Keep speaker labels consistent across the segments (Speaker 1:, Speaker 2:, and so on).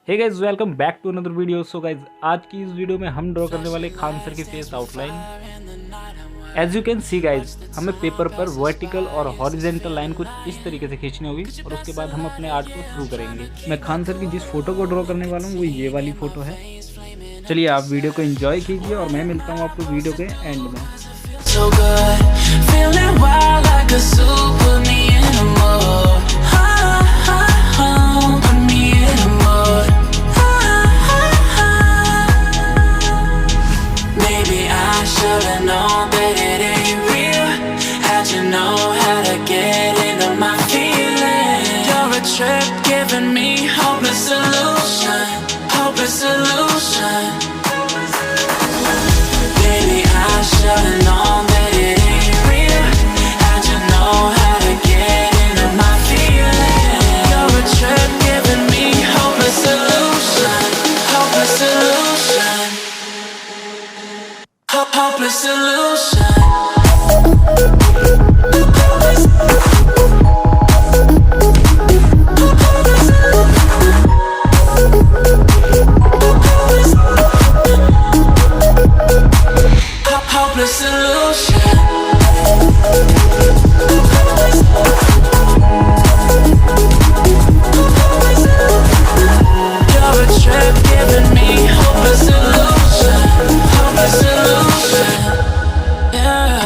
Speaker 1: Hey guys, welcome back to another video. So guys, आज की इस वीडियो में हम ड्रॉ करने वाले खान सर की face outline. As you can see guys, हमें पेपर पर वर्टिकल और हॉरिजेंटल लाइन कुछ इस तरीके से खींचनी होगी और उसके बाद हम अपने आर्ट को शुरू करेंगे। मैं खान सर की जिस फोटो को ड्रॉ करने वाला हूँ वो ये वाली फोटो है। चलिए आप वीडियो को एंजॉय कीजिए और मैं मिलता हूँ आपको वीडियो के एंड में। So good, feeling wild like a zoo, put me in a mood. Put me in a mood. Maybe I should've known that it ain't real. How'd you know how to get into my feelings? You're a trip giving me hopeless solution, hopeless solution. Baby, I should've known that it ain't real. How'd you know how to get into my feelings? You're a trip giving me hopeless solution, hopeless solution, hopeless solution. Hopeless solution. You're a trip giving me hopeless solution, hopeless solution. Yeah.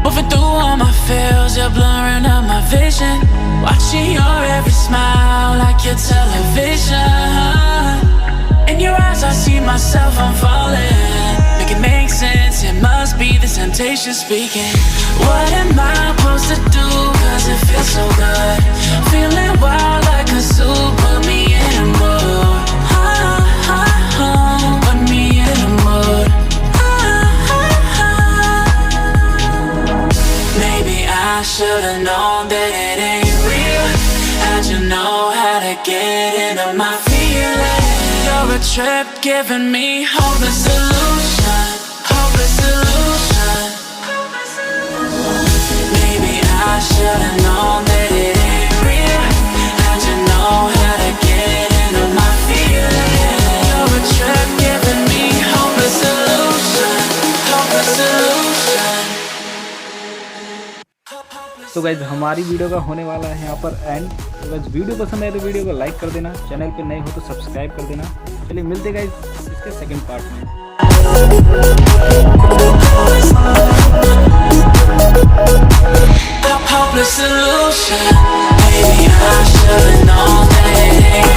Speaker 1: Moving through all my feels, you're blurring out my vision. Watching your every smile like your television. In your eyes I see myself, I'm falling. Make it make sense, it must be the temptation speaking. What am I supposed to do, cause it feels so good. Feeling wild like a zoo, put me in a mood. Put me in a mood. Maybe I should've known that it ain't real. How'd you know how to get into my feelings? You're a trip giving me hopeless solution, hopeless solution. Maybe I should've known that it ain't real. How'd you know how to get into my feelings? You're a trip giving me hopeless solution, hopeless solution. तो guys, हमारी video का होने वाला है यहाँ पर and. तो guys, video पसंद आए तो वीडियो को लाइक कर देना, चैनल पे नए हो तो सब्सक्राइब कर देना। चलिए मिलते गाइज इसके सेकंड पार्ट में। Hopeless solution. Maybe I should've known that it ain't